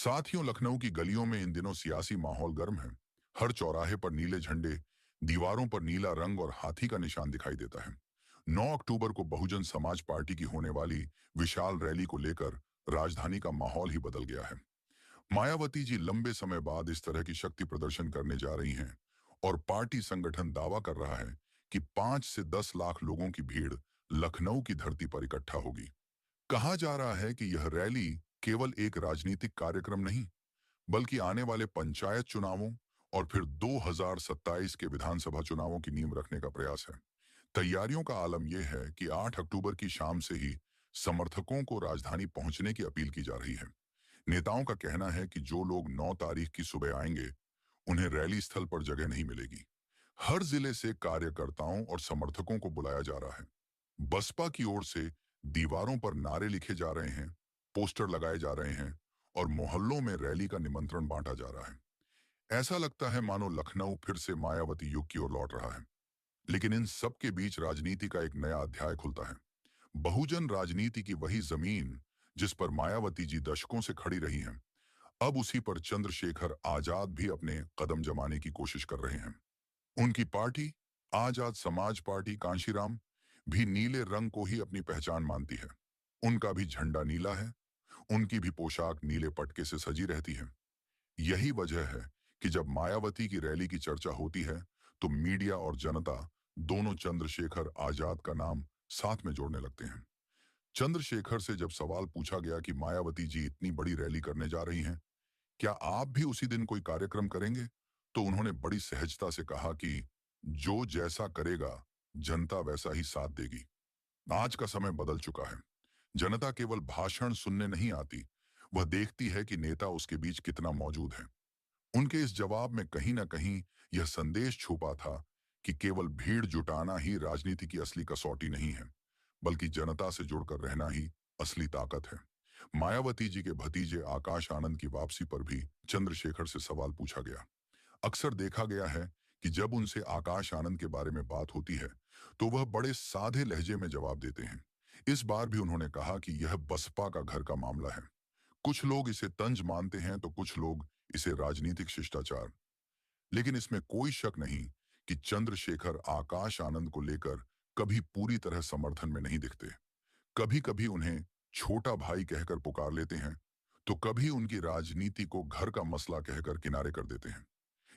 साथियों, लखनऊ की गलियों में इन दिनों सियासी माहौल गर्म है। हर चौराहे पर नीले झंडे, दीवारों पर नीला रंग और हाथी का निशान दिखाई देता है। 9 अक्टूबर को बहुजन समाज पार्टी की होने वाली विशाल रैली को लेकर राजधानी का माहौल ही बदल गया है। मायावती जी लंबे समय बाद इस तरह की शक्ति प्रदर्शन करने जा रही हैं और पार्टी संगठन दावा कर रहा है कि 5 से 10 लाख लोगों की भीड़ लखनऊ की धरती पर इकट्ठा होगी। कहा जा रहा है कि यह रैली केवल एक राजनीतिक कार्यक्रम नहीं, बल्कि आने वाले पंचायत चुनावों और फिर 2027 के विधानसभा चुनावों की नींव रखने का प्रयास है। तैयारियों का आलम यह है कि 8 अक्टूबर की शाम से ही समर्थकों को राजधानी पहुंचने की अपील की जा रही है। नेताओं का कहना है कि जो लोग 9 तारीख की सुबह आएंगे, उन्हें रैली स्थल पर जगह नहीं मिलेगी। हर जिले से कार्यकर्ताओं और समर्थकों को बुलाया जा रहा है। बसपा की ओर से दीवारों पर नारे लिखे जा रहे हैं, पोस्टर लगाए जा रहे हैं और मोहल्लों में रैली का निमंत्रण बांटा जा रहा है। ऐसा लगता है मानो लखनऊ फिर से मायावती युग की ओर लौट रहा है। लेकिन इन सब के बीच राजनीति का एक नया अध्याय खुलता है। बहुजन राजनीति की वही जमीन जिस पर मायावती जी दशकों से खड़ी रही हैं, अब उसी पर चंद्रशेखर आजाद भी अपने कदम जमाने की कोशिश कर रहे हैं। उनकी पार्टी आजाद समाज पार्टी कांशीराम भी नीले रंग को ही अपनी पहचान मानती है। उनका भी झंडा नीला है, उनकी भी पोशाक नीले पटके से सजी रहती है। यही वजह है कि जब मायावती की रैली की चर्चा होती है, तो मीडिया और जनता दोनों चंद्रशेखर आजाद का नाम साथ में जोड़ने लगते हैं। चंद्रशेखर से जब सवाल पूछा गया कि मायावती जी इतनी बड़ी रैली करने जा रही हैं, क्या आप भी उसी दिन कोई कार्यक्रम करेंगे? तो उन्होंने बड़ी सहजता से कहा कि जो जैसा करेगा, जनता वैसा ही साथ देगी। आज का समय बदल चुका है। जनता केवल भाषण सुनने नहीं आती, वह देखती है कि नेता उसके बीच कितना मौजूद है। उनके इस जवाब में कहीं ना कहीं यह संदेश छुपा था कि केवल भीड़ जुटाना ही राजनीति की असली कसौटी नहीं है, बल्कि जनता से जुड़कर रहना ही असली ताकत है। मायावती जी के भतीजे आकाश आनंद की वापसी पर भी चंद्रशेखर से सवाल पूछा गया। अक्सर देखा गया है कि जब उनसे आकाश आनंद के बारे में बात होती है, तो वह बड़े सादे लहजे में जवाब देते हैं। इस बार भी उन्होंने कहा कि यह बसपा का घर का मामला है। कुछ लोग इसे तंज मानते हैं तो कुछ लोग इसे राजनीतिक शिष्टाचार। लेकिन इसमें कोई शक नहीं कि चंद्रशेखर आकाश आनंद को लेकर कभी पूरी तरह समर्थन में नहीं दिखते। कभी कभी उन्हें छोटा भाई कहकर पुकार लेते हैं, तो कभी उनकी राजनीति को घर का मसला कहकर किनारे कर देते हैं।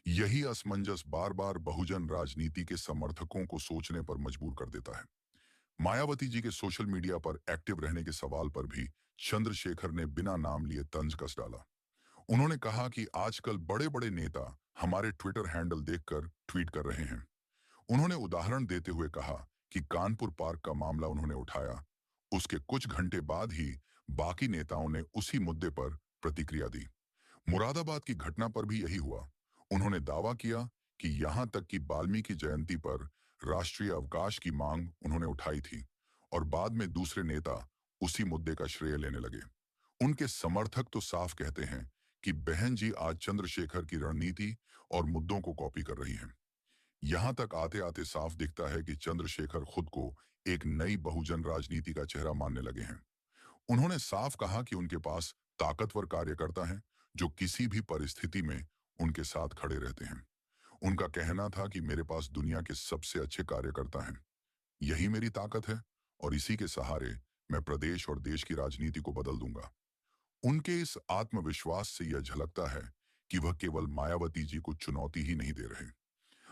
यही असमंजस बार बार बहुजन राजनीति के समर्थकों को सोचने पर मजबूर कर देता है। मायावती जी के सोशल मीडिया पर एक्टिव रहने के सवाल पर भी चंद्रशेखर ने बिना नाम लिए तंज कस डाला। उन्होंने कहा कि आजकल बड़े बड़े नेता हमारे ट्विटर हैंडल देखकर ट्वीट कर रहे हैं। उन्होंने उदाहरण देते हुए कहा कि कानपुर पार्क का मामला उन्होंने उठाया, उसके कुछ घंटे बाद ही बाकी नेताओं ने उसी मुद्दे पर प्रतिक्रिया दी। मुरादाबाद की घटना पर भी यही हुआ। उन्होंने दावा किया कि यहां तक कि वाल्मीकि जयंती पर राष्ट्रीय अवकाश की मांग उन्होंने उठाई थी और बाद में दूसरे नेता उसी मुद्दे का श्रेय लेने लगे। उनके समर्थक तो साफ कहते हैं कि बहन जी आज चंद्रशेखर की रणनीति और मुद्दों को कॉपी कर रही हैं। यहां तक आते आते साफ दिखता है कि चंद्रशेखर खुद को एक नई बहुजन राजनीति का चेहरा मानने लगे हैं। उन्होंने साफ कहा कि उनके पास ताकतवर कार्यकर्ता हैं जो किसी भी परिस्थिति में उनके साथ खड़े रहते हैं। उनका कहना था कि मेरे पास दुनिया के सबसे अच्छे कार्यकर्ता हैं, यही मेरी ताकत है और इसी के सहारे मैं प्रदेश और देश की राजनीति को बदल दूंगा। उनके इस आत्मविश्वास से यह झलकता है कि वह केवल मायावती जी को चुनौती ही नहीं दे रहे,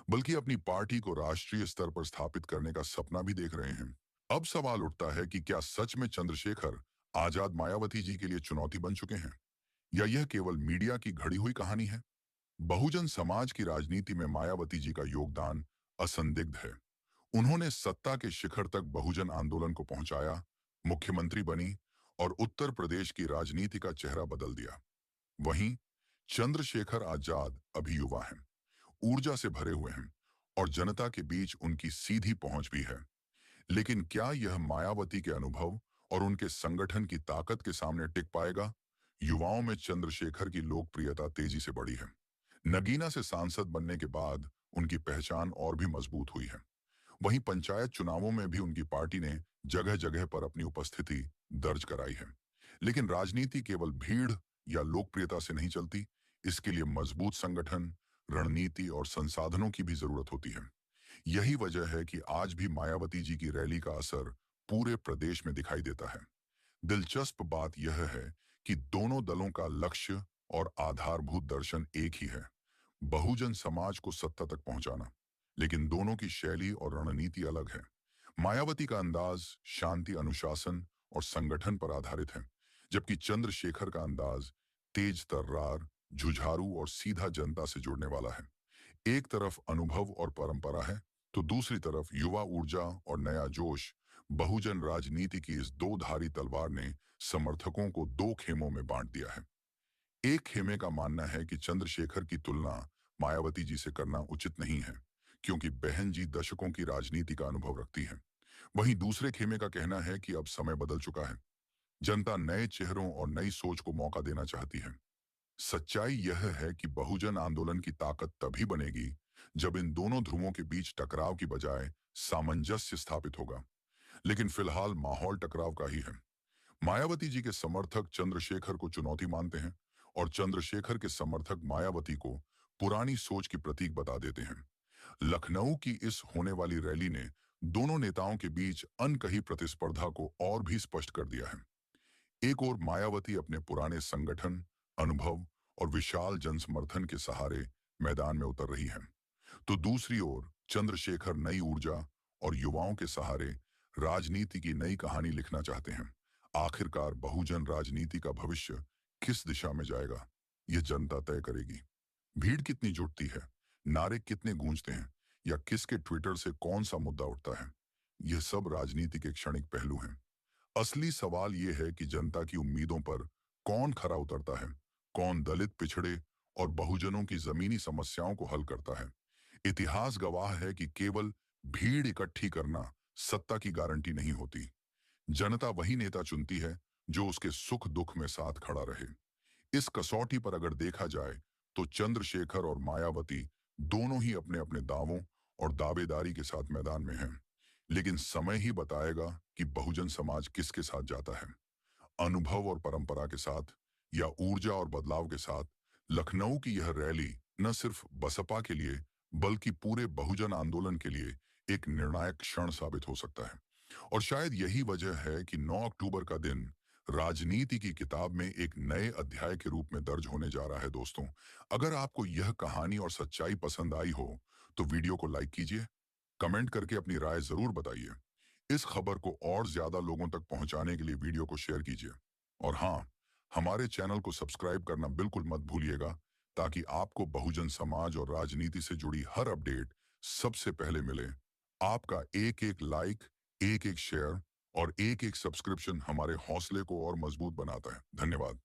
बल्कि अपनी पार्टी को राष्ट्रीय स्तर पर स्थापित करने का सपना भी देख रहे हैं। अब सवाल उठता है कि क्या सच में चंद्रशेखर आजाद मायावती जी के लिए चुनौती बन चुके हैं, या यह केवल मीडिया की घड़ी हुई कहानी है? बहुजन समाज की राजनीति में मायावती जी का योगदान असंदिग्ध है। उन्होंने सत्ता के शिखर तक बहुजन आंदोलन को पहुंचाया, मुख्यमंत्री बनी और उत्तर प्रदेश की राजनीति का चेहरा बदल दिया। वहीं चंद्रशेखर आजाद अभी युवा हैं, ऊर्जा से भरे हुए हैं और जनता के बीच उनकी सीधी पहुंच भी है। लेकिन क्या यह मायावती के अनुभव और उनके संगठन की ताकत के सामने टिक पाएगा? युवाओं में चंद्रशेखर की लोकप्रियता तेजी से बढ़ी है। नगीना से सांसद बनने के बाद उनकी पहचान और भी मजबूत हुई है। वहीं पंचायत चुनावों में भी उनकी पार्टी ने जगह जगह पर अपनी उपस्थिति दर्ज कराई है। लेकिन राजनीति केवल भीड़ या लोकप्रियता से नहीं चलती। इसके लिए मजबूत संगठन, रणनीति और संसाधनों की भी जरूरत होती है। यही वजह है कि आज भी मायावती जी की रैली का असर पूरे प्रदेश में दिखाई देता है। दिलचस्प बात यह है कि दोनों दलों का लक्ष्य और आधारभूत दर्शन एक ही है, बहुजन समाज को सत्ता तक पहुंचाना। लेकिन दोनों की शैली और रणनीति अलग है। मायावती का अंदाज शांति, अनुशासन और संगठन पर आधारित है, जबकि चंद्रशेखर का अंदाज तेज तर्रार, जुझारू और सीधा जनता से जुड़ने वाला है। एक तरफ अनुभव और परंपरा है, तो दूसरी तरफ युवा ऊर्जा और नया जोश। बहुजन राजनीति की इस दो धारी तलवार ने समर्थकों को दो खेमों में बांट दिया है। एक खेमे का मानना है कि चंद्रशेखर की तुलना मायावती जी से करना उचित नहीं है, क्योंकि बहन जी दशकों की राजनीति का अनुभव रखती है। वहीं दूसरे खेमे का कहना है कि अब समय बदल चुका है, जनता नए चेहरों और नई सोच को मौका देना चाहती है। सच्चाई यह है कि बहुजन आंदोलन की ताकत तभी बनेगी जब इन दोनों ध्रुवों के बीच टकराव की बजाय सामंजस्य स्थापित होगा। लेकिन फिलहाल माहौल टकराव का ही है। मायावती जी के समर्थक चंद्रशेखर को चुनौती मानते हैं और चंद्रशेखर के समर्थक मायावती को पुरानी सोच की प्रतीक बता देते हैं। लखनऊ की इस होने वाली रैली ने दोनों नेताओं के बीच अनकही प्रतिस्पर्धा को और भी स्पष्ट कर दिया है। एक ओर मायावती अपने पुराने संगठन, अनुभव और विशाल जनसमर्थन के सहारे मैदान में उतर रही है, तो दूसरी ओर चंद्रशेखर नई ऊर्जा और युवाओं के सहारे राजनीति की नई कहानी लिखना चाहते हैं। आखिरकार बहुजन राजनीति का भविष्य किस दिशा में जाएगा, यह जनता तय करेगी। भीड़ कितनी जुटती है, नारे कितने गूंजते हैं, या किसके ट्विटर से कौन सा मुद्दा उठता है, यह सब राजनीति के क्षणिक पहलू हैं। असली सवाल यह है कि जनता की उम्मीदों पर कौन खरा उतरता है, कौन दलित, पिछड़े और बहुजनों की जमीनी समस्याओं को हल करता है। इतिहास गवाह है कि केवल भीड़ इकट्ठी करना सत्ता की गारंटी नहीं होती। जनता वही नेता चुनती है जो उसके सुख दुख में साथ खड़ा रहे। इस कसौटी पर अगर देखा जाए तो चंद्रशेखर और मायावती दोनों ही अपने अपने दावों और दावेदारी के साथ मैदान में हैं। लेकिन समय ही बताएगा कि बहुजन समाज किसके साथ जाता है, अनुभव और परंपरा के साथ या ऊर्जा और बदलाव के साथ। लखनऊ की यह रैली न सिर्फ बसपा के लिए बल्कि पूरे बहुजन आंदोलन के लिए एक निर्णायक क्षण साबित हो सकता है। और शायद यही वजह है कि 9 अक्टूबर का दिन राजनीति की किताब में एक नए अध्याय के रूप में दर्ज होने जा रहा है। दोस्तों, अगर आपको यह कहानी और सच्चाई पसंद आई हो तो वीडियो को लाइक कीजिए, कमेंट करके अपनी राय जरूर बताइए। इस खबर को और ज्यादा लोगों तक पहुंचाने के लिए वीडियो को शेयर कीजिए। और हाँ, हमारे चैनल को सब्सक्राइब करना बिल्कुल मत भूलिएगा, ताकि आपको बहुजन समाज और राजनीति से जुड़ी हर अपडेट सबसे पहले मिले। आपका एक एक लाइक, एक एक शेयर और एक एक सब्सक्रिप्शन हमारे हौसले को और मजबूत बनाता है। धन्यवाद।